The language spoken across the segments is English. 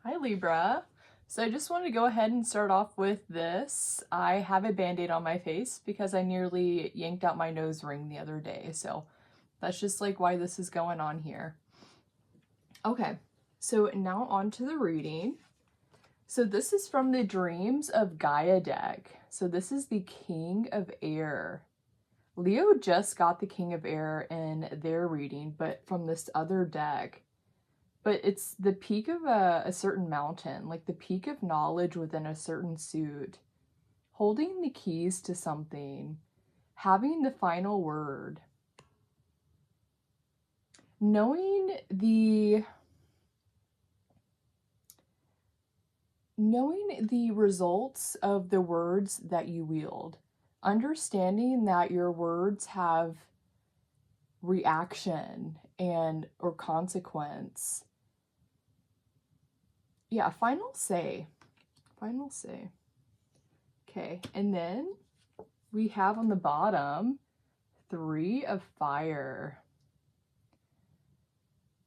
Hi Libra. So I just wanted to go ahead and start off with this. I have a band-aid on my face because I nearly yanked out my nose ring the other day. So that's just like why this is going on here. Okay, so now on to the reading. So this is from the Dreams of Gaia deck. So this is the King of Air. Leo just got the King of Air in their reading, but from this other deck. But it's the peak of a certain mountain, like the peak of knowledge within a certain suit, holding the keys to something, having the final word, knowing the results of the words that you wield, understanding that your words have reaction and or consequence. Yeah, final say. Okay, and then we have on the bottom 3 of Fire.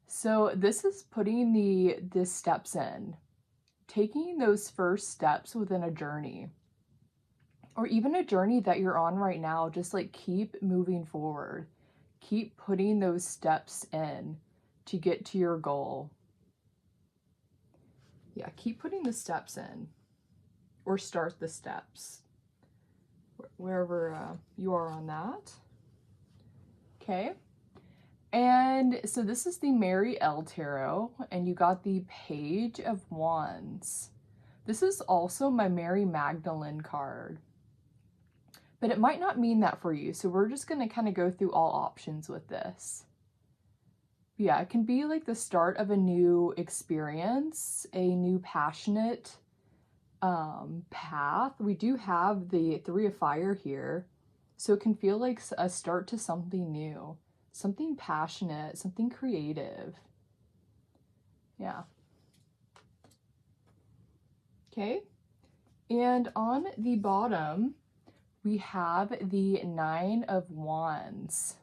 So this is putting the steps in, taking those first steps within a journey, or even a journey that you're on right now. Just like keep moving forward, keep putting those steps in to get to your goal. Yeah, keep putting the steps in, or start the steps, wherever you are on that. Okay, and so this is the Mary L Tarot, and you got the Page of Wands. This is also my Mary Magdalene card, but it might not mean that for you, so we're just going to kind of go through all options with this. Yeah, it can be like the start of a new experience, a new passionate path. We do have the 3 of Fire here, so it can feel like a start to something new, something passionate, something creative. Yeah. Okay, and on the bottom we have the 9 of Wands.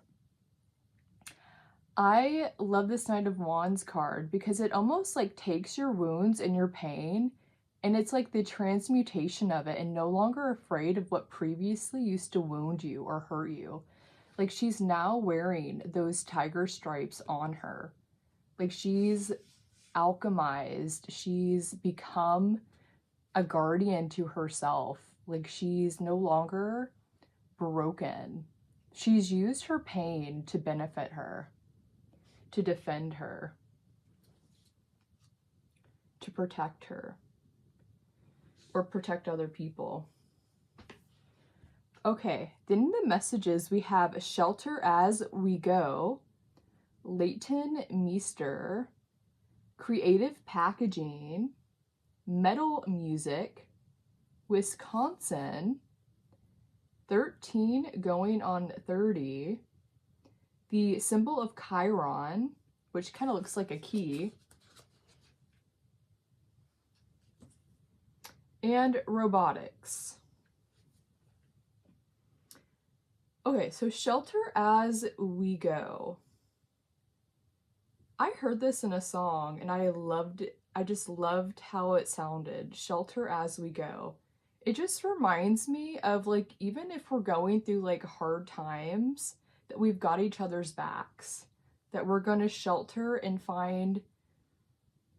I love this Knight of Wands card because it almost like takes your wounds and your pain, and it's like the transmutation of it, and no longer afraid of what previously used to wound you or hurt you. Like she's now wearing those tiger stripes on her. Like she's alchemized. She's become a guardian to herself. Like she's no longer broken. She's used her pain to benefit her, to defend her, to protect her, or protect other people. Okay, then in the messages we have Shelter as We Go, Leighton Meester, Creative Packaging, Metal Music, Wisconsin, 13 going on 30, the symbol of Chiron, which kind of looks like a key, and robotics. Okay, so Shelter as We Go. I heard this in a song and I loved it. I just loved how it sounded. Shelter as we go. It just reminds me of like, even if we're going through like hard times, that we've got each other's backs, that we're going to shelter and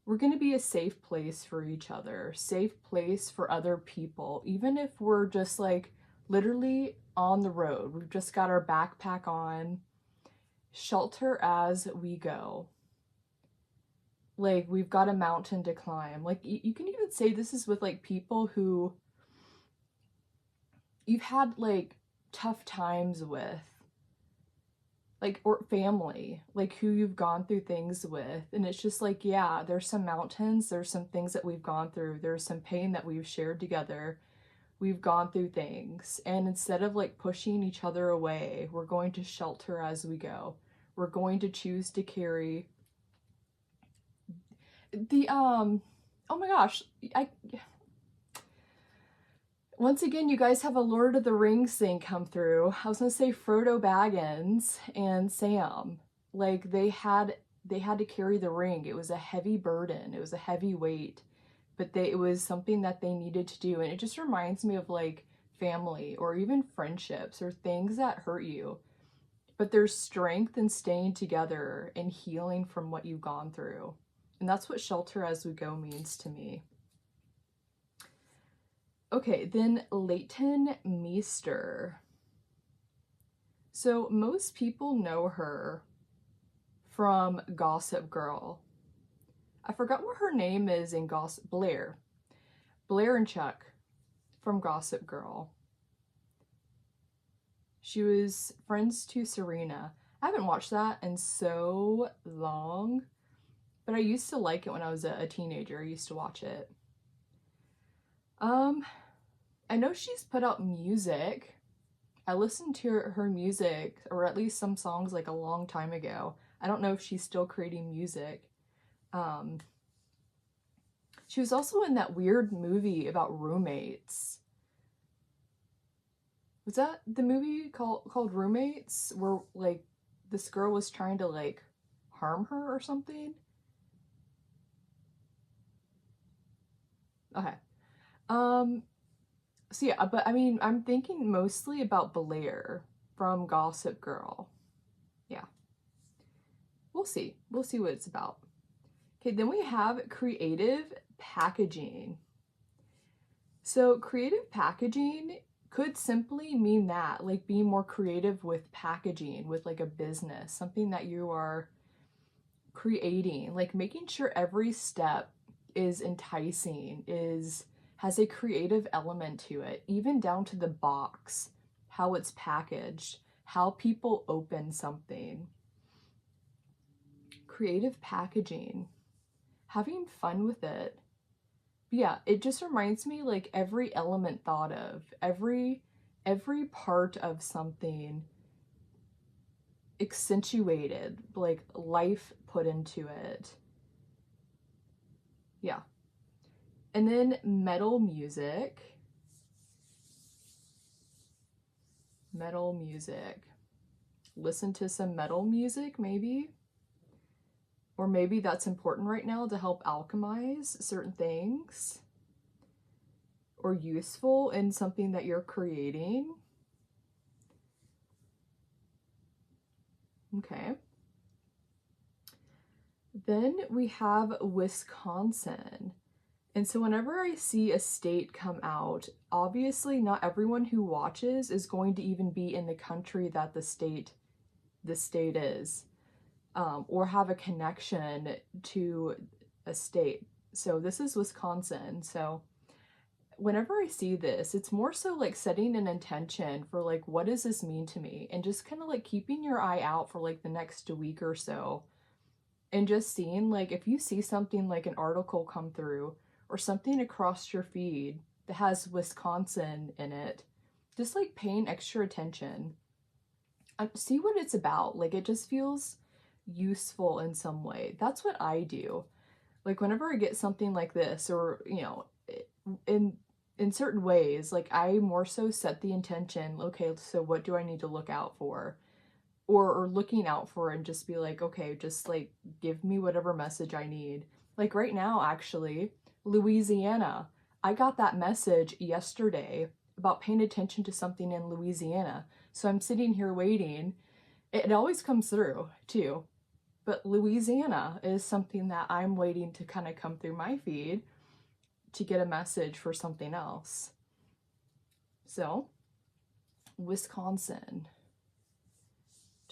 we're going to be a safe place for each other, safe place for other people, even if we're just like literally on the road. We've just got our backpack on. Shelter as we go. Like we've got a mountain to climb. Like you can even say this is with like people who you've had like tough times with, like, or family, like who you've gone through things with. And it's just like, yeah, there's some mountains, there's some things that we've gone through, there's some pain that we've shared together. We've gone through things, and instead of like pushing each other away, we're going to shelter as we go. We're going to choose to carry the oh my gosh, once again, you guys have a Lord of the Rings thing come through. I was gonna say Frodo Baggins and Sam. Like they had to carry the ring. It was a heavy burden. It was a heavy weight. but it was something that they needed to do. And it just reminds me of like family or even friendships or things that hurt you. But there's strength in staying together and healing from what you've gone through. And that's what shelter as we go means to me. Okay, then Leighton Meester. So most people know her from Gossip Girl. I forgot what her name is in Gossip. Blair and Chuck from Gossip Girl. She was friends to Serena. I haven't watched that in so long, but I used to like it when I was a teenager. I used to watch it. I know she's put out music. I listened to her music, or at least some songs, like a long time ago. I don't know if she's still creating music. She was also in that weird movie about roommates. Was that the movie called Roommates, where like this girl was trying to like harm her or something? Okay. So yeah, but I mean, I'm thinking mostly about Blair from Gossip Girl. Yeah. We'll see. We'll see what it's about. Okay, then we have creative packaging. So creative packaging could simply mean that, like being more creative with packaging, with like a business, something that you are creating, like making sure every step is enticing, has a creative element to it, even down to the box, how it's packaged, how people open something. Creative packaging, having fun with it. Yeah, it just reminds me like every element thought of, every part of something accentuated, like life put into it. Yeah. And then metal music. Metal music. Listen to some metal music, maybe. Or maybe that's important right now to help alchemize certain things. Or useful in something that you're creating. Okay. Then we have Wisconsin. And so whenever I see a state come out, obviously not everyone who watches is going to even be in the country that the state is, or have a connection to a state. So this is Wisconsin. So whenever I see this, it's more so like setting an intention for like, what does this mean to me? And just kind of like keeping your eye out for like the next week or so. And just seeing like, if you see something like an article come through or something across your feed that has Wisconsin in it, just like paying extra attention. See what it's about. Like it just feels useful in some way. That's what I do. Like whenever I get something like this, or you know, in certain ways, like I more so set the intention, okay, so what do I need to look out for? Or looking out for, and just be like, okay, just like give me whatever message I need. Like right now, actually, Louisiana. I got that message yesterday about paying attention to something in Louisiana. So I'm sitting here waiting. It always comes through too. But Louisiana is something that I'm waiting to kind of come through my feed to get a message for something else. So, Wisconsin.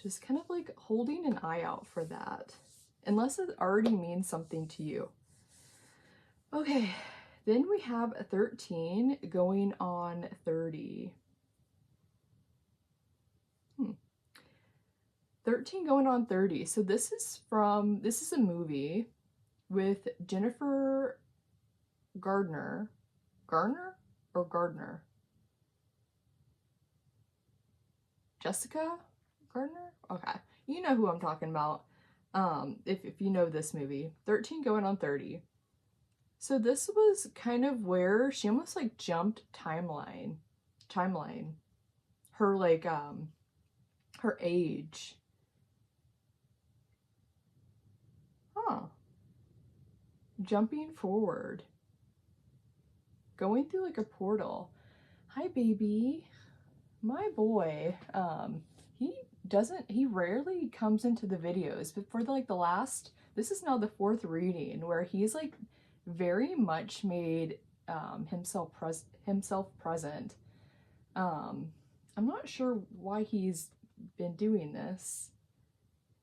Just kind of like holding an eye out for that, unless it already means something to you. Okay, then we have 13 going on 30. 13 going on 30. So this is a movie with Jennifer Gardner. Garner or Gardner? Jessica Gardner? Okay. You know who I'm talking about. If you know this movie. 13 going on 30. So this was kind of where she almost like jumped timeline. Her like her age. Huh. Jumping forward. going through like a portal. Hi, baby. My boy, he rarely comes into the videos, but for like the last, this is now the 4th reading where he's like very much made himself present. I'm not sure why he's been doing this.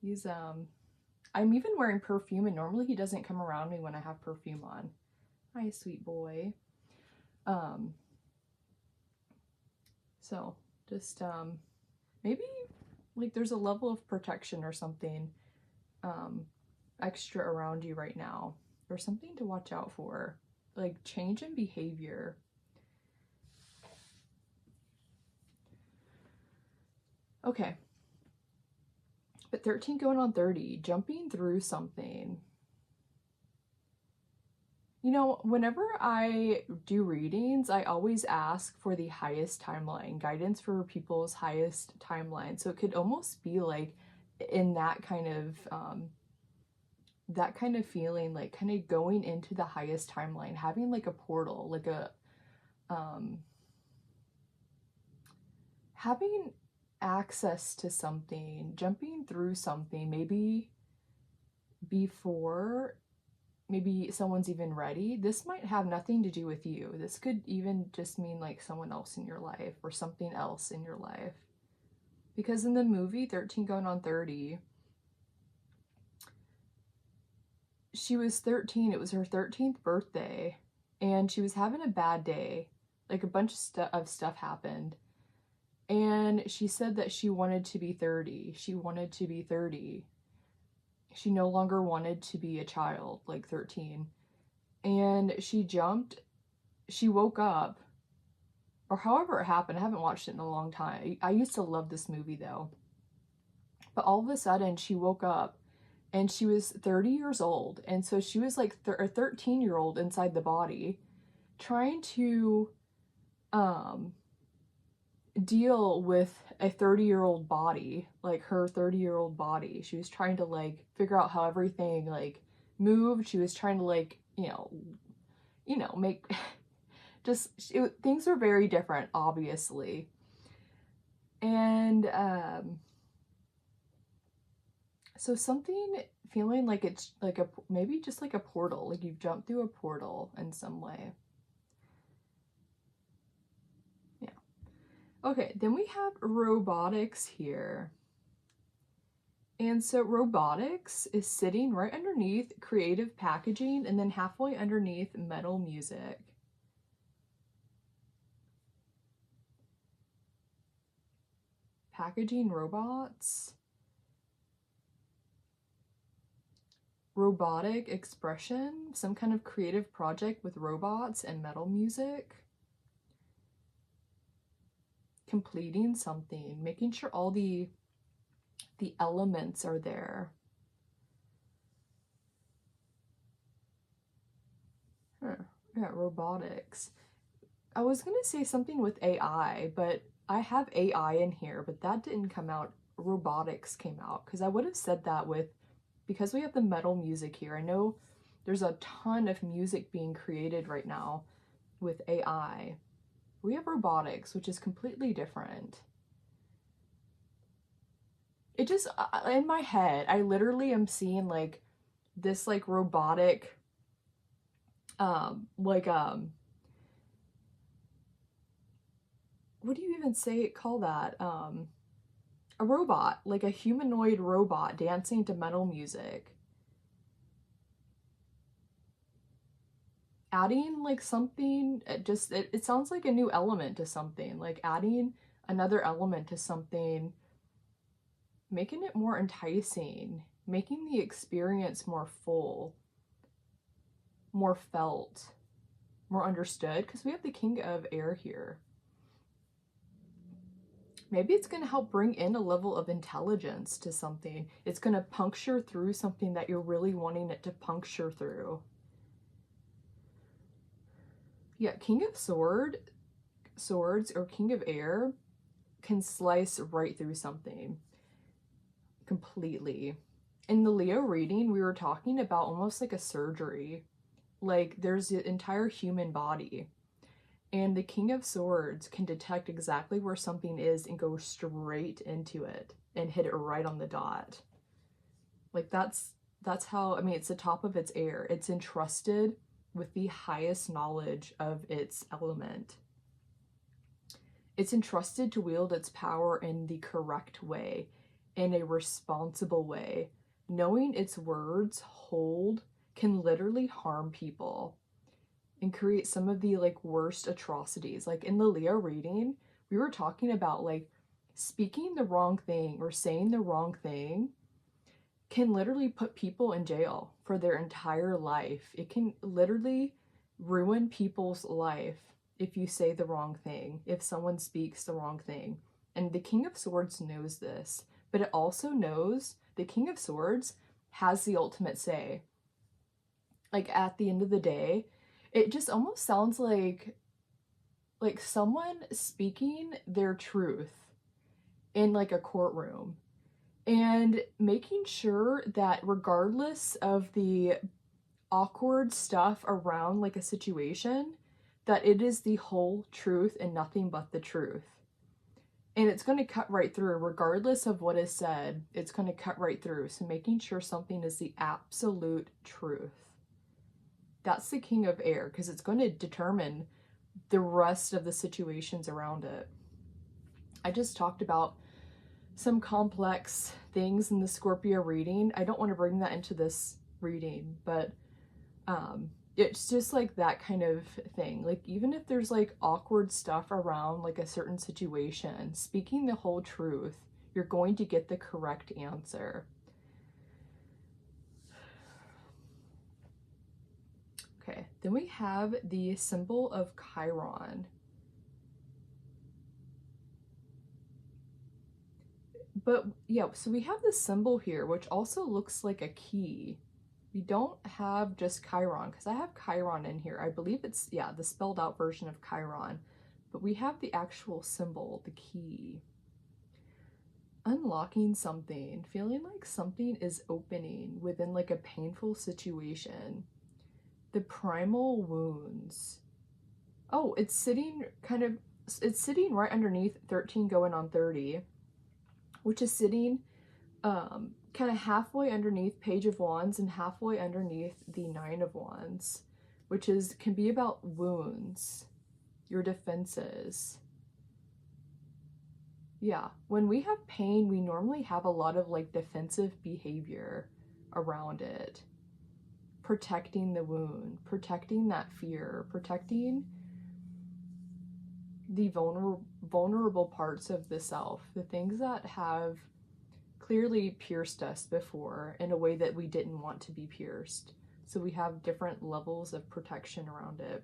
He's I'm even wearing perfume, and normally he doesn't come around me when I have perfume on. Hi, sweet boy. So just maybe like there's a level of protection or something extra around you right now, or something to watch out for, like change in behavior. Okay, but 13 going on 30, jumping through something. You know, whenever I do readings, I always ask for the highest timeline, guidance for people's highest timeline. So it could almost be like in that kind of feeling, like kind of going into the highest timeline, having like a portal, like a having access to something, jumping through something, maybe before maybe someone's even ready. This might have nothing to do with you. This could even just mean like someone else in your life or something else in your life. Because in the movie 13 going on 30, she was 13. It was her 13th birthday, and she was having a bad day. Like a bunch of stuff happened. And she said that she wanted to be 30. She wanted to be 30. She no longer wanted to be a child, like 13. And she woke up, or however it happened. I haven't watched it in a long time. I used to love this movie though. But all of a sudden she woke up and she was 30 years old. And so she was like a 13-year-old inside the body trying to deal with a 30-year-old body, like her 30-year-old body. She was trying to like figure out how everything like moved. She was trying to like, make things were very different, obviously. And so something feeling like it's like maybe just like a portal, like you've jumped through a portal in some way. Yeah. Okay, then we have robotics here. And so robotics is sitting right underneath creative packaging and then halfway underneath metal music. Packaging robots. Robotic expression, some kind of creative project with robots and metal music. Completing something, making sure all the elements are there. Yeah, robotics. I was gonna say something with AI, but I have AI in here, but that didn't come out. Robotics came out, because I would have said that because we have the metal music here. I know there's a ton of music being created right now with AI. We have robotics, which is completely different. It just, in my head, I literally am seeing like this like robotic, what do you even call that? A robot, like a humanoid robot dancing to metal music. Adding like something, it sounds like a new element to something, like adding another element to something, making it more enticing, making the experience more full, more felt, more understood, because we have the King of Air here. Maybe it's going to help bring in a level of intelligence to something. It's going to puncture through something that you're really wanting it to puncture through. Yeah, King of Swords or King of Air can slice right through something completely. In the Leo reading, we were talking about almost like a surgery. Like there's the entire human body. And the King of Swords can detect exactly where something is and go straight into it and hit it right on the dot. Like that's how, I mean, it's the top of its air. It's entrusted with the highest knowledge of its element. It's entrusted to wield its power in the correct way, in a responsible way. Knowing its words hold can literally harm people and create some of the like worst atrocities. Like in the Leo reading, we were talking about like speaking the wrong thing or saying the wrong thing can literally put people in jail for their entire life. It can literally ruin people's life if you say the wrong thing, if someone speaks the wrong thing. And the King of Swords knows this, but it also knows the King of Swords has the ultimate say. Like at the end of the day, it just almost sounds like someone speaking their truth in like a courtroom and making sure that regardless of the awkward stuff around like a situation, that it is the whole truth and nothing but the truth. And it's going to cut right through regardless of what is said. It's going to cut right through. So making sure something is the absolute truth. That's the King of Air, because it's going to determine the rest of the situations around it. I just talked about some complex things in the Scorpio reading. I don't want to bring that into this reading, but it's just like that kind of thing. Like even if there's like awkward stuff around like a certain situation, speaking the whole truth, you're going to get the correct answer. Okay, then we have the symbol of Chiron. But yeah, so we have this symbol here, which also looks like a key. We don't have just Chiron, because I have Chiron in here. I believe it's, yeah, the spelled out version of Chiron. But we have the actual symbol, the key. Unlocking something, feeling like something is opening within like a painful situation. The primal wounds. Oh, it's sitting right underneath 13 going on 30, which is sitting kind of halfway underneath Page of Wands and halfway underneath the Nine of Wands, which can be about wounds, your defenses. Yeah, when we have pain, we normally have a lot of like defensive behavior around it. Protecting the wound, protecting that fear, protecting the vulnerable parts of the self, the things that have clearly pierced us before in a way that we didn't want to be pierced. So we have different levels of protection around it.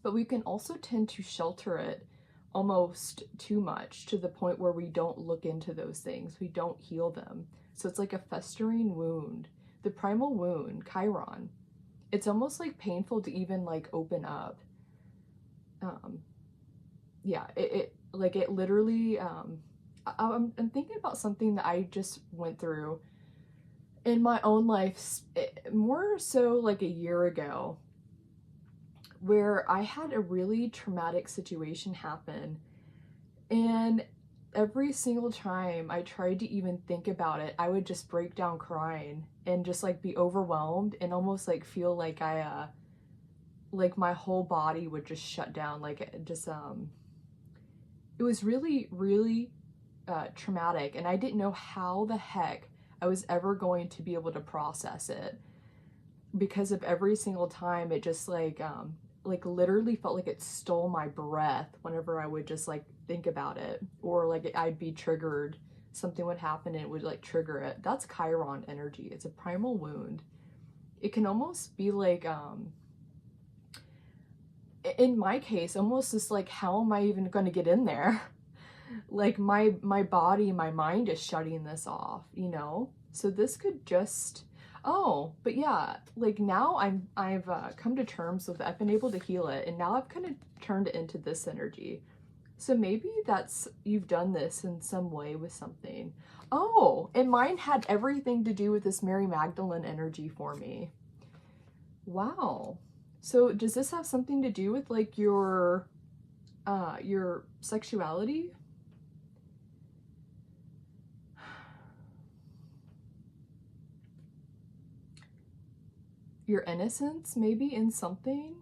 But we can also tend to shelter it almost too much, to the point where we don't look into those things, we don't heal them. So it's like a festering wound. The primal wound, Chiron, it's almost like painful to even like open up. Yeah, it literally, I'm thinking about something that I just went through in my own life, more so like a year ago, where I had a really traumatic situation happen, and every single time I tried to even think about it, I would just break down crying and just like be overwhelmed and almost like feel like like my whole body would just shut down. Like just, it was really, really traumatic, and I didn't know how the heck I was ever going to be able to process it, because of every single time it just like literally felt like it stole my breath whenever I would just like think about it, or like I'd be triggered, something would happen and it would like trigger it. That's Chiron energy. It's a primal wound. It can almost be like in my case almost just like, how am I even going to get in there? Like my body, my mind is shutting this off, you know? So this could just, oh, but yeah, like now I've come to terms with it. I've been able to heal it, and now I've kind of turned it into this energy. So maybe you've done this in some way with something. Oh, and mine had everything to do with this Mary Magdalene energy for me. Wow. So does this have something to do with like your sexuality? Your innocence, maybe, in something?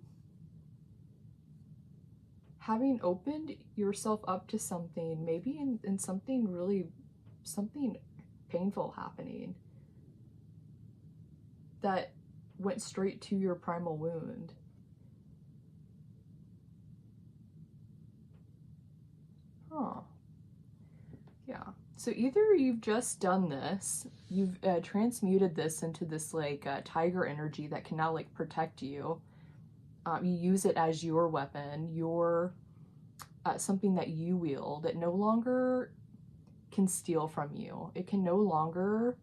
Having opened yourself up to something, maybe in something really, something painful happening that went straight to your primal wound. Huh. Yeah. So either you've just done this, you've transmuted this into this like tiger energy that can now like protect you. You use it as your weapon, your something that you wield. It no longer can steal from you. It can no longer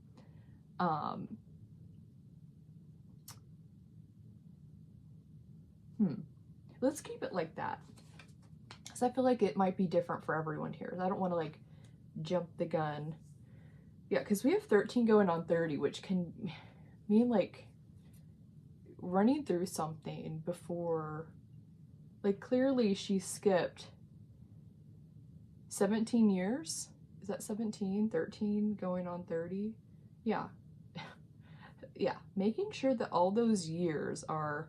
let's keep it like that, because I feel like it might be different for everyone here. I don't want to like jump the gun. Yeah, because we have 13 going on 30, which can mean like running through something before, like clearly she skipped 17 years. Is that 17? 13 going on 30? Yeah. Yeah, making sure that all those years are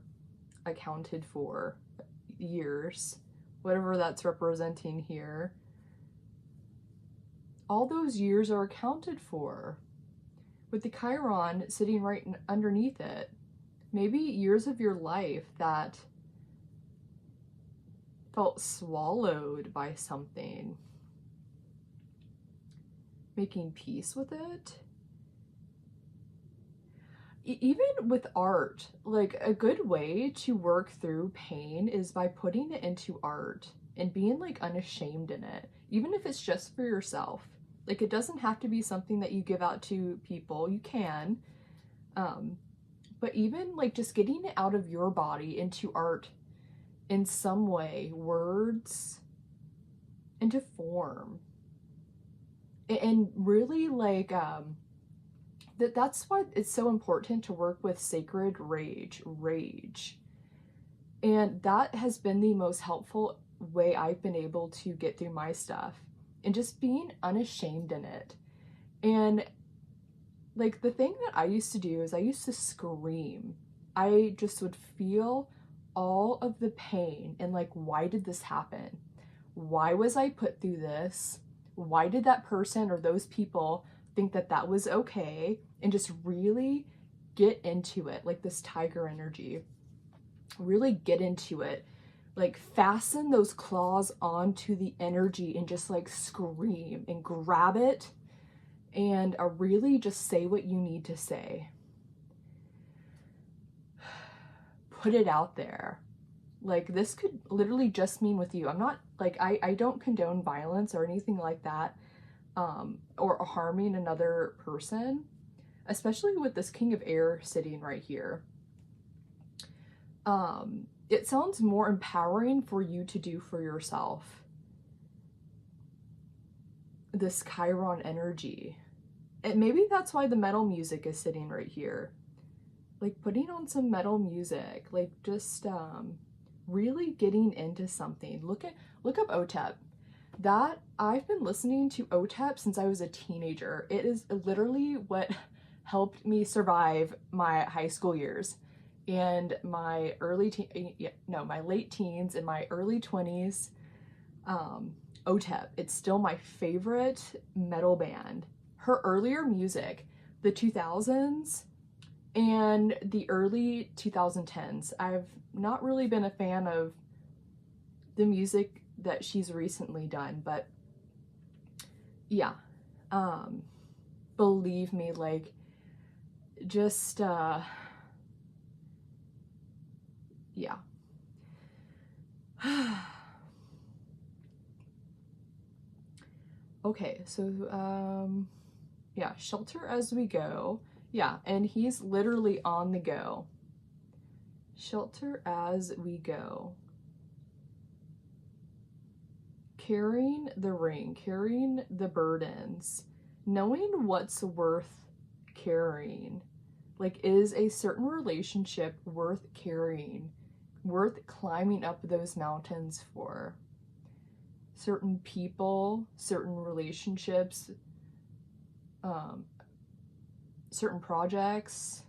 accounted for. Years, whatever that's representing here. All those years are accounted for. With the Chiron sitting right underneath it. Maybe years of your life that felt swallowed by something. Making peace with it. Even with art, like a good way to work through pain is by putting it into art and being like unashamed in it, even if it's just for yourself. Like it doesn't have to be something that you give out to people. You can, but even like just getting it out of your body into art in some way, words, into form, and really like that's why it's so important to work with sacred rage. And that has been the most helpful way I've been able to get through my stuff, and just being unashamed in it. And like the thing that I used to do is I used to scream. I just would feel all of the pain and like, why did this happen? Why was I put through this? Why did that person or those people think that that was okay? And just really get into it, like this tiger energy. Really get into it. Like fasten those claws onto the energy and just like scream and grab it and really just say what you need to say. Put it out there. Like this could literally just mean with you. I'm not like, I don't condone violence or anything like that, or harming another person, especially with this King of Air sitting right here. It sounds more empowering for you to do for yourself. This Chiron energy. And maybe that's why the metal music is sitting right here. Like putting on some metal music, like just really getting into something. Look up OTEP. That I've been listening to OTEP since I was a teenager. It is literally what helped me survive my high school years and my my late teens and my early 20s. OTEP, it's still my favorite metal band. Her earlier music, the 2000s and the early 2010s, I've not really been a fan of the music that she's recently done, but yeah, believe me, like just yeah. Okay, so yeah, shelter as we go. Yeah, and he's literally on the go. Shelter as we go. Carrying the ring, carrying the burdens, knowing what's worth carrying. Like, is a certain relationship worth carrying worth climbing up those mountains for. Certain people, certain relationships, certain projects.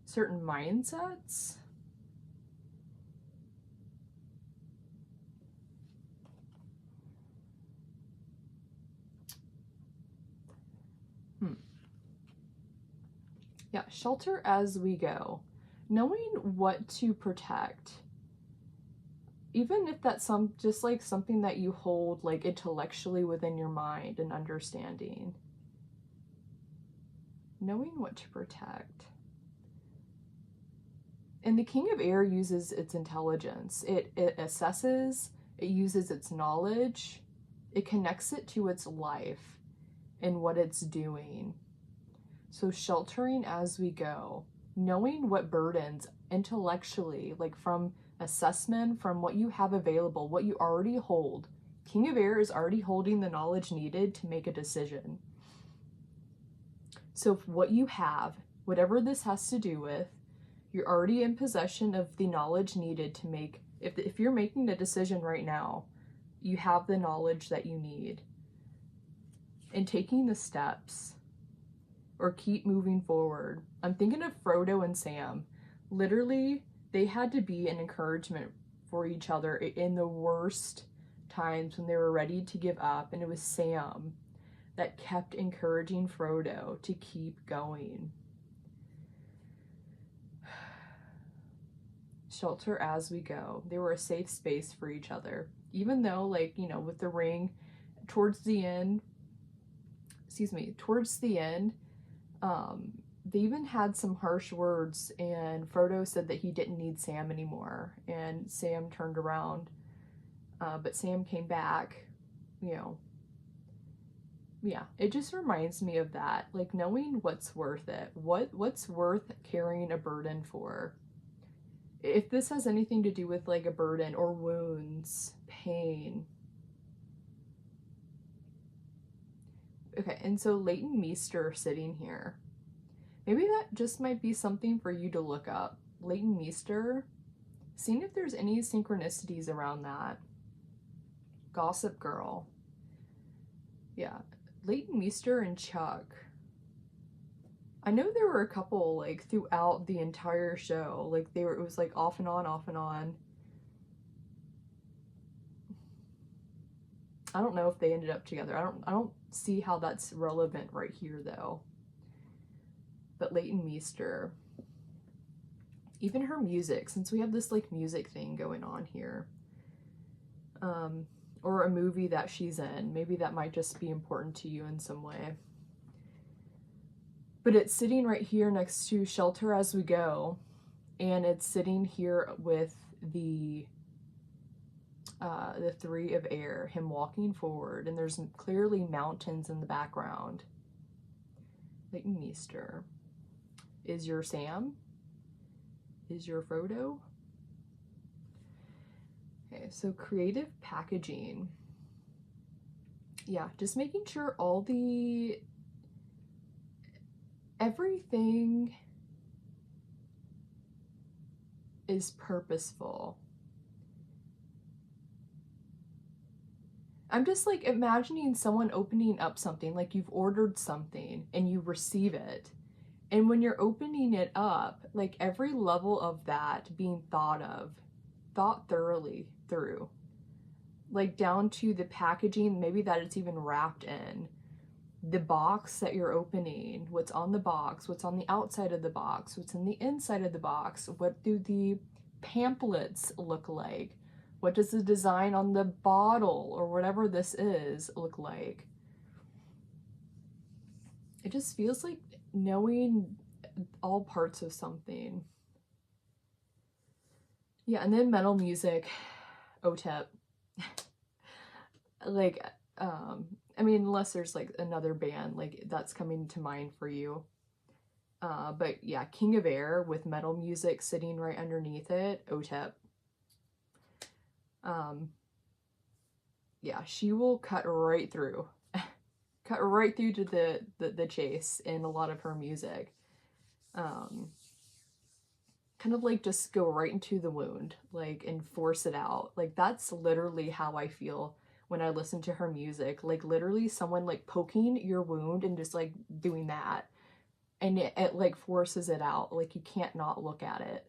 Certain mindsets. Yeah, shelter as we go. Knowing what to protect. Even if that's just like something that you hold like intellectually within your mind and understanding. Knowing what to protect. And the King of Air uses its intelligence. It assesses, it uses its knowledge, it connects it to its life and what it's doing. So sheltering as we go, knowing what burdens intellectually, like from assessment, from what you have available, what you already hold. King of Air is already holding the knowledge needed to make a decision. So what you have, whatever this has to do with, you're already in possession of the knowledge needed to make, if you're making a decision right now, you have the knowledge that you need. And taking the steps, or keep moving forward. I'm thinking of Frodo and Sam. Literally, they had to be an encouragement for each other in the worst times when they were ready to give up. And it was Sam that kept encouraging Frodo to keep going. Shelter as we go. They were a safe space for each other. Even though, like, you know, with the ring, towards the end, they even had some harsh words, and Frodo said that he didn't need Sam anymore, and Sam turned around, but Sam came back, you know. Yeah, it just reminds me of that, like knowing what's worth it, what's worth carrying a burden for. If this has anything to do with like a burden or wounds, pain. Okay, and so Leighton Meester sitting here. Maybe that just might be something for you to look up. Leighton Meester, seeing if there's any synchronicities around that. Gossip Girl. Yeah, Leighton Meester and Chuck. I know there were a couple like throughout the entire show. Like it was like off and on, off and on. I don't know if they ended up together. I don't see how that's relevant right here though. But Leighton Meester, even her music, since we have this like music thing going on here, or a movie that she's in, maybe that might just be important to you in some way. But it's sitting right here next to Shelter as we go, and it's sitting here with the Three of Air, him walking forward, and there's clearly mountains in the background. Leighton Meester. Is your Sam? Is your Frodo? Okay, so creative packaging. Yeah, just making sure everything is purposeful. I'm just like imagining someone opening up something, like you've ordered something and you receive it. And when you're opening it up, like every level of that being thought thoroughly through. Like down to the packaging, maybe that it's even wrapped in. The box that you're opening, what's on the box, what's on the outside of the box, what's in the inside of the box, what do the pamphlets look like? What does the design on the bottle or whatever this is look like? It just feels like knowing all parts of something. Yeah, and then metal music, OTEP. Like, I mean, unless there's like another band, like that's coming to mind for you. But yeah, King of Air with metal music sitting right underneath it, OTEP. Yeah, she will cut right through. cut right through to the chase in a lot of her music. Kind of like just go right into the wound, like, and force it out. Like, that's literally how I feel when I listen to her music. Like, literally someone like poking your wound and just like doing that. And it like forces it out. Like, you can't not look at it.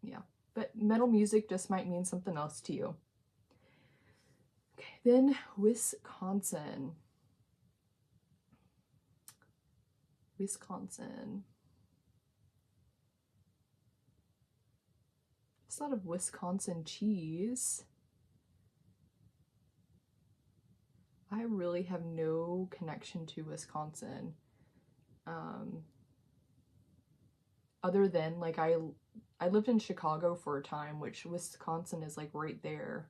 Yeah. But metal music just might mean something else to you. Okay, then Wisconsin. Wisconsin. It's a lot of Wisconsin cheese. I really have no connection to Wisconsin. Other than like I lived in Chicago for a time, which Wisconsin is like right there.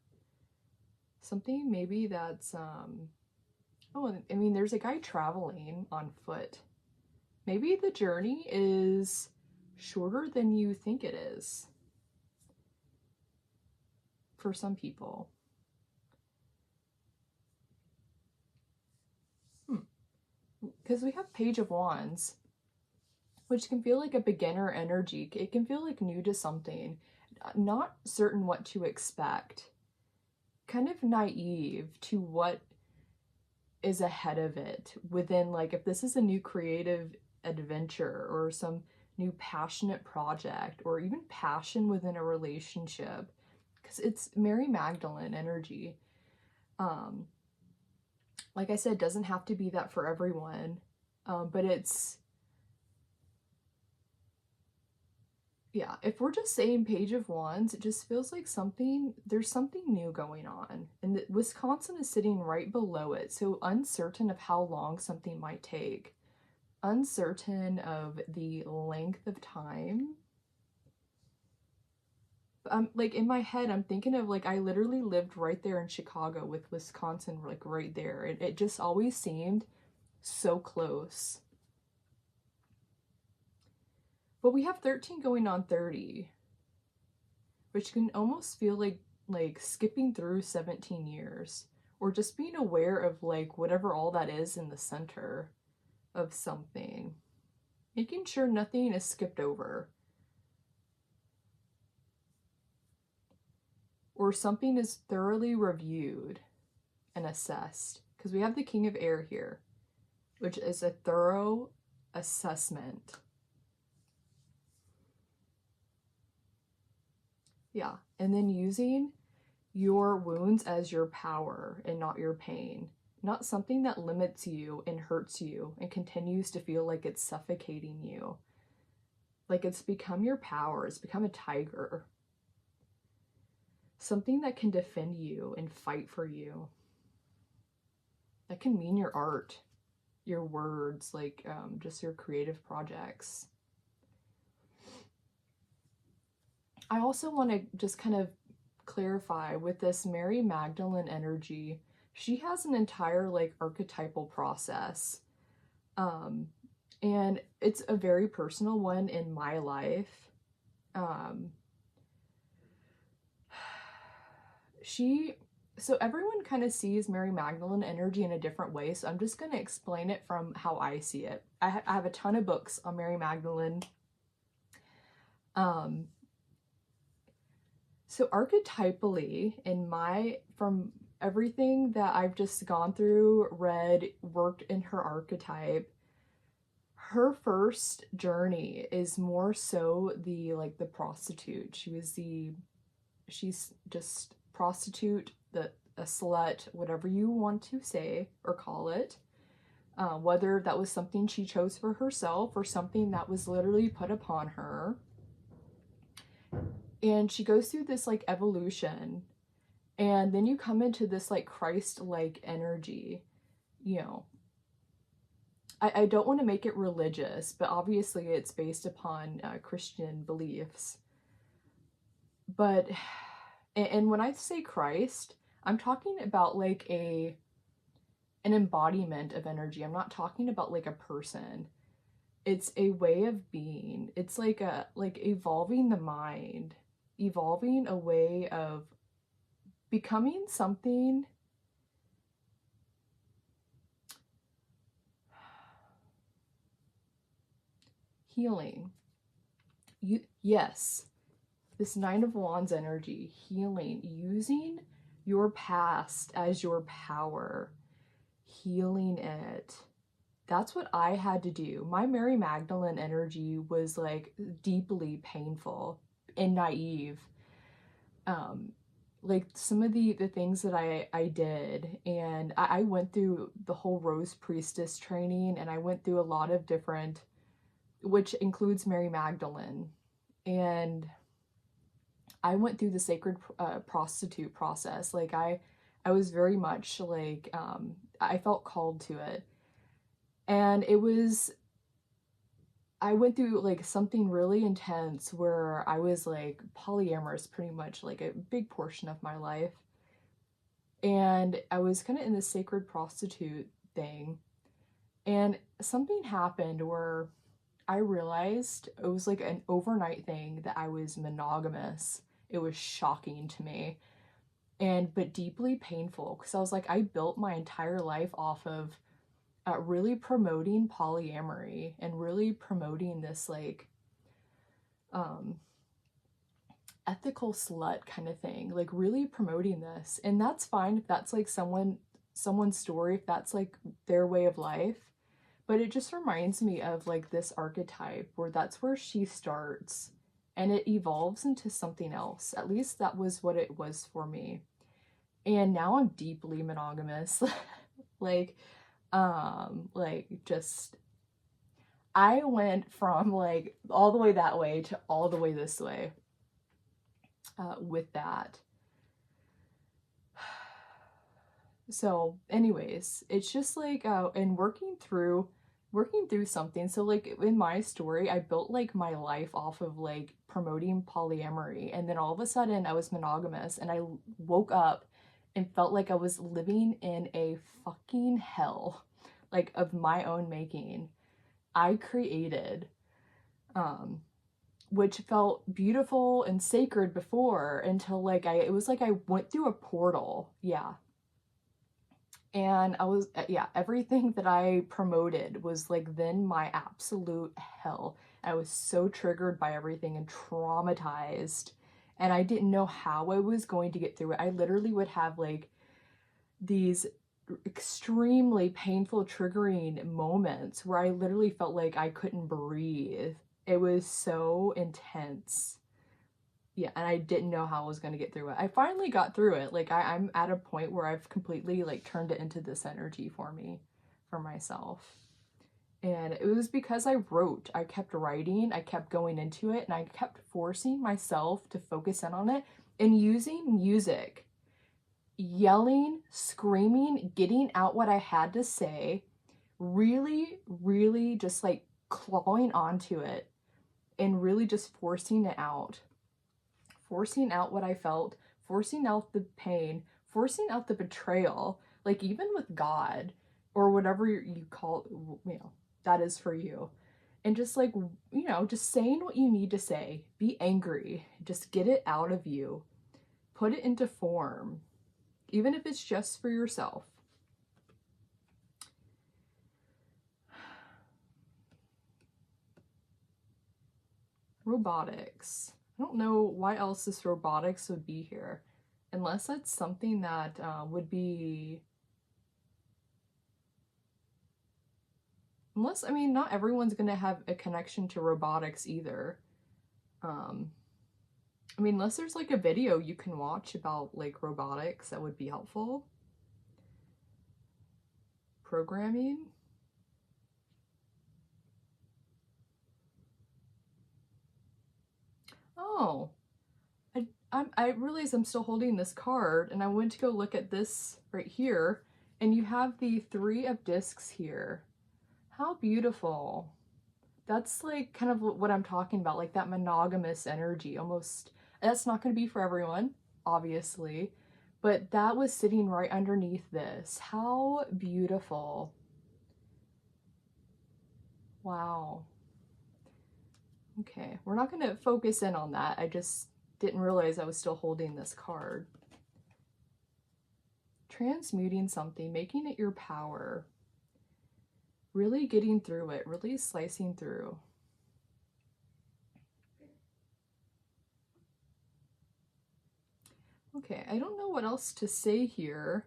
Something maybe that's oh, I mean, there's a guy traveling on foot. Maybe the journey is shorter than you think it is for some people. Because we have Page of Wands, which can feel like a beginner energy. It can feel like new to something, not certain what to expect, kind of naive to what is ahead of it within, like, if this is a new creative adventure or some new passionate project or even passion within a relationship, because it's Mary Magdalene energy. Like I said, it doesn't have to be that for everyone, but it's, yeah, if we're just saying Page of Wands, it just feels like there's something new going on. And Wisconsin is sitting right below it, so uncertain of how long something might take. Uncertain of the length of time. Like, in my head, I'm thinking of, like, I literally lived right there in Chicago with Wisconsin, like, right there. It just always seemed so close. But we have 13 going on 30, which can almost feel like skipping through 17 years, or just being aware of like whatever all that is in the center of something, making sure nothing is skipped over or something is thoroughly reviewed and assessed, because we have the King of Air here, which is a thorough assessment. Yeah, and then using your wounds as your power and not your pain. Not something that limits you and hurts you and continues to feel like it's suffocating you. Like, it's become your power. It's become a tiger. Something that can defend you and fight for you. That can mean your art, your words, like just your creative projects. I also want to just kind of clarify with this Mary Magdalene energy, she has an entire like archetypal process. And it's a very personal one in my life. So everyone kind of sees Mary Magdalene energy in a different way, so I'm just going to explain it from how I see it. I have a ton of books on Mary Magdalene. So archetypally, from everything that I've just gone through, read, worked in her archetype, her first journey is more so the prostitute. She's just prostitute, a slut, whatever you want to say or call it. Whether that was something she chose for herself or something that was literally put upon her. And she goes through this like evolution, and then you come into this like Christ-like energy, you know. I don't want to make it religious, but obviously it's based upon Christian beliefs. But, and when I say Christ, I'm talking about like an embodiment of energy. I'm not talking about like a person. It's a way of being. It's like evolving the mind. evolving a way of becoming something healing. Yes, this Nine of Wands energy, healing, using your past as your power, healing it. That's what I had to do. My Mary Magdalene energy was like deeply painful and naive. Like some of the things that I did, and I went through the whole Rose Priestess training, and I went through a lot of different, which includes Mary Magdalene, and I went through the sacred prostitute process. Like I was very much like, I felt called to it. And it was, I went through like something really intense where I was like polyamorous pretty much like a big portion of my life. And I was kind of in this sacred prostitute thing. And something happened where I realized it was like an overnight thing that I was monogamous. It was shocking to me, but deeply painful, because I was like, I built my entire life off of really promoting polyamory and really promoting this like ethical slut kind of thing, like really promoting this. And that's fine if that's like someone's story, if that's like their way of life. But it just reminds me of like this archetype where that's where she starts and it evolves into something else. At least that was what it was for me. And now I'm deeply monogamous. like just I went from like all the way that way to all the way this way with that. So anyways, it's just like and working through something. So like in my story, I built like my life off of like promoting polyamory, and then all of a sudden I was monogamous, and I woke up and felt like I was living in a fucking hell, like of my own making. I created, which felt beautiful and sacred before, until like it was like I went through a portal. Yeah. And I was, yeah, everything that I promoted was like then my absolute hell. I was so triggered by everything and traumatized, and I didn't know how I was going to get through it. I literally would have like these extremely painful, triggering moments where I literally felt like I couldn't breathe. It was so intense. Yeah, and I didn't know how I was going to get through it. I finally got through it. Like I'm at a point where I've completely like turned it into this energy for me, for myself. And it was because I wrote. I kept writing, I kept going into it, and I kept forcing myself to focus in on it and using music, yelling, screaming, getting out what I had to say, really, really just like clawing onto it and really just forcing it out. Forcing out what I felt, forcing out the pain, forcing out the betrayal, like even with God or whatever you call, that is for you. And just like, just saying what you need to say. Be angry. Just get it out of you. Put it into form, even if it's just for yourself. Robotics. I don't know why else this robotics would be here, unless it's something that would be, unless, I mean, not everyone's gonna have a connection to robotics either. I mean, unless there's like a video you can watch about like robotics, that would be helpful. Programming. Oh, I realize I'm still holding this card, and I went to go look at this right here, and you have the 3 of discs here. How beautiful. That's like kind of what I'm talking about, like that monogamous energy almost. That's not going to be for everyone, obviously, but that was sitting right underneath this. How beautiful. Wow. Okay, we're not going to focus in on that. I just didn't realize I was still holding this card. Transmuting something, making it your power. Really getting through it, really slicing through. Okay, I don't know what else to say here.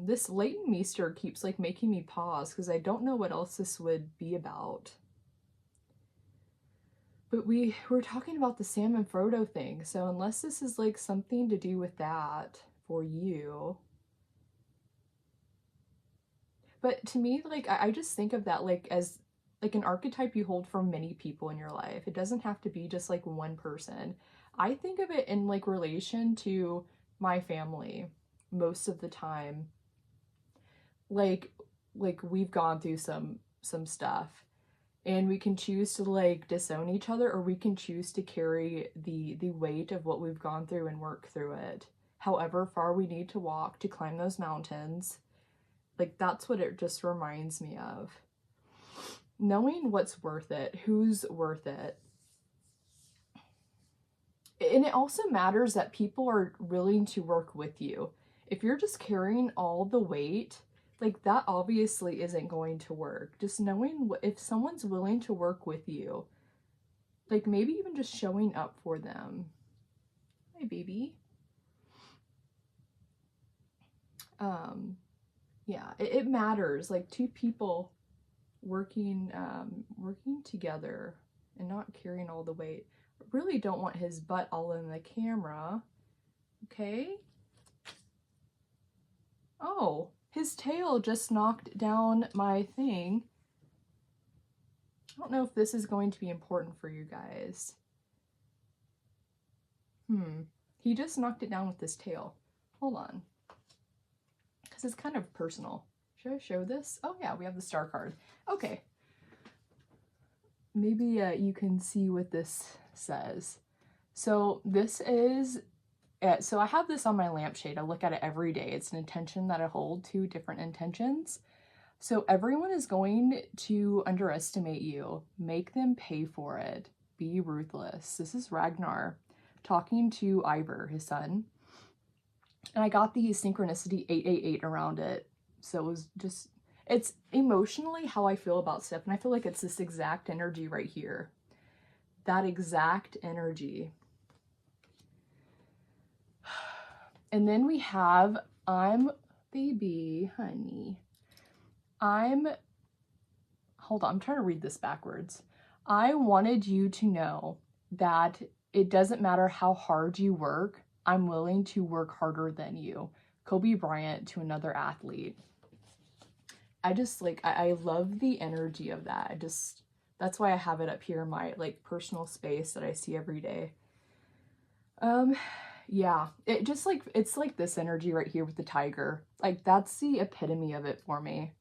This Leighton Meester keeps like making me pause because I don't know what else this would be about. But we're talking about the Sam and Frodo thing, so unless this is like something to do with that for you. But to me, like, I just think of that like as like an archetype you hold for many people in your life. It doesn't have to be just like one person. I think of it in like relation to my family most of the time. Like we've gone through some stuff, and we can choose to like disown each other, or we can choose to carry the weight of what we've gone through and work through it. However far we need to walk to climb those mountains. Like, that's what it just reminds me of. Knowing what's worth it, who's worth it. And it also matters that people are willing to work with you. If you're just carrying all the weight, like, that obviously isn't going to work. Just knowing if someone's willing to work with you, like, maybe even just showing up for them. Hi, baby. Yeah, it matters. Like, two people working together and not carrying all the weight. I really don't want his butt all in the camera. Okay. Oh, his tail just knocked down my thing. I don't know if this is going to be important for you guys. He just knocked it down with his tail. Hold on. Because it's kind of personal. Should I show this? Oh yeah, we have the star card. Okay. Maybe you can see what this says. So this is, so I have this on my lampshade. I look at it every day. It's an intention that I hold, 2 different intentions. So everyone is going to underestimate you. Make them pay for it. Be ruthless. This is Ragnar talking to Ivor, his son. And I got the synchronicity 888 around it. So it was just, it's emotionally how I feel about stuff. And I feel like it's this exact energy right here. That exact energy. And then we have, baby, honey. Hold on, I'm trying to read this backwards. I wanted you to know that it doesn't matter how hard you work, I'm willing to work harder than you. Kobe Bryant to another athlete. I just like, I love the energy of that. That's why I have it up here in my like personal space that I see every day. Yeah, it just like, it's like this energy right here with the tiger. Like, that's the epitome of it for me.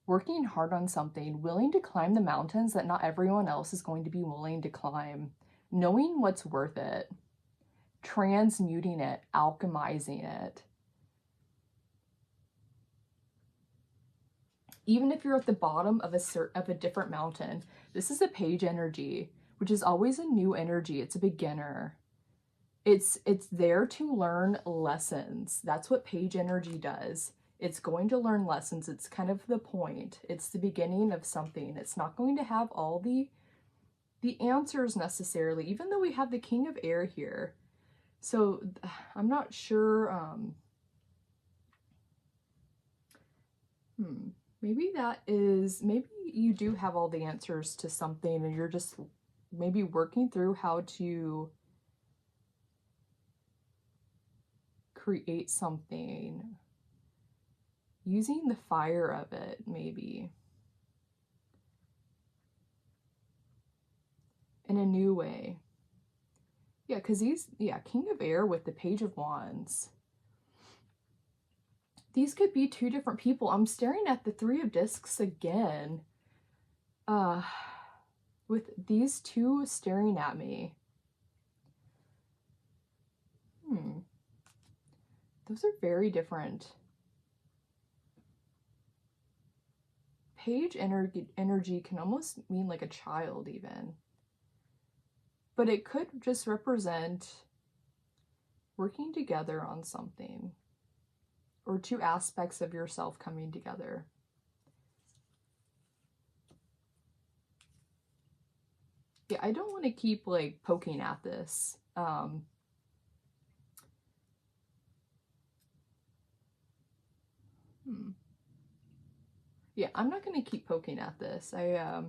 Working hard on something, willing to climb the mountains that not everyone else is going to be willing to climb, knowing what's worth it, transmuting it, alchemizing it. Even if you're at the bottom of a different mountain, this is a page energy, which is always a new energy. It's a beginner. It's there to learn lessons. That's what page energy does. It's going to learn lessons. It's kind of the point. It's the beginning of something. It's not going to have all the answers necessarily, even though we have the King of Air here. So I'm not sure. Maybe maybe you do have all the answers to something and you're just maybe working through how to create something. Using the fire of it, maybe. In a new way. Yeah, because King of Air with the Page of Wands. These could be 2 different people. I'm staring at the 3 of Discs again. With these 2 staring at me. Those are very different. Page energy can almost mean like a child even. but it could just represent working together on something, or two aspects of yourself coming together. Yeah, I don't want to keep like poking at this. Yeah, I'm not going to keep poking at this. I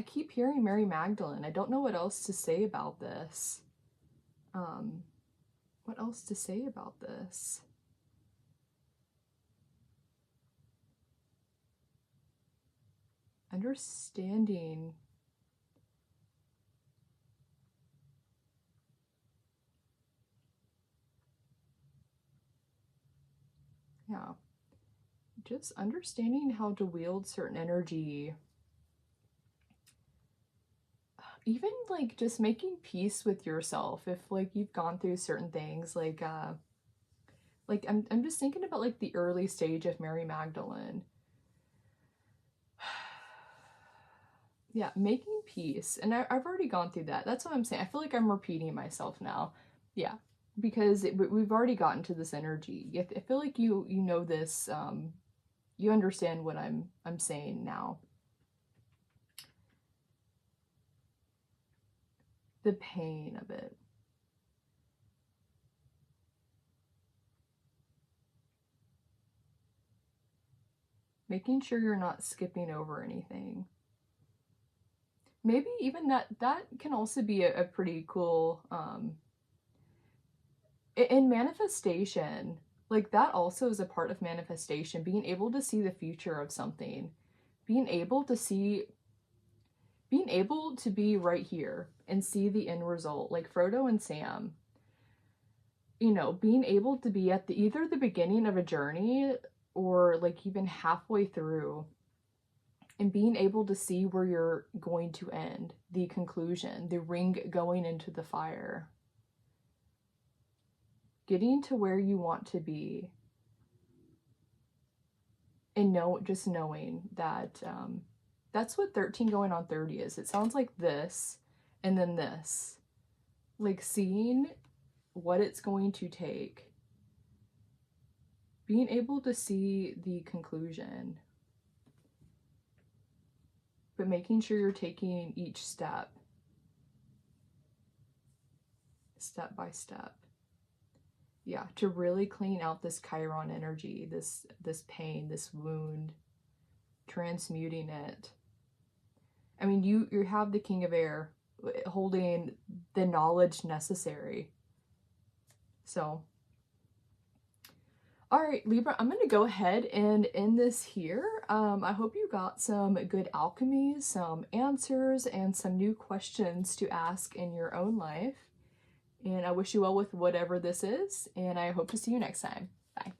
keep hearing Mary Magdalene. I don't know what else to say about this. What else to say about this? Understanding. Yeah. Just understanding how to wield certain energy. Even like just making peace with yourself if like you've gone through certain things, like I'm just thinking about like the early stage of Mary Magdalene. Yeah, making peace. And I've already gone through that. That's what I'm saying. I feel like I'm repeating myself now. Yeah, because we've already gotten to this energy. I feel like you know this. You understand what I'm saying now. The pain of it. Making sure you're not skipping over anything. Maybe even that can also be a pretty cool in manifestation. Like that also is a part of manifestation, being able to see the future of something, being able to be right here and see the end result, like Frodo and Sam. You know, being able to be at either the beginning of a journey or like even halfway through, and being able to see where you're going to end, the conclusion, the ring going into the fire. Getting to where you want to be. And just knowing that that's what 13 going on 30 is. It sounds like this and then this. Like seeing what it's going to take. Being able to see the conclusion. But making sure you're taking each step by step. Yeah, to really clean out this Chiron energy, this pain, this wound, transmuting it. I mean, you have the King of Air holding the knowledge necessary. So, all right, Libra, I'm going to go ahead and end this here. I hope you got some good alchemies, some answers, and some new questions to ask in your own life. And I wish you well with whatever this is, and I hope to see you next time. Bye.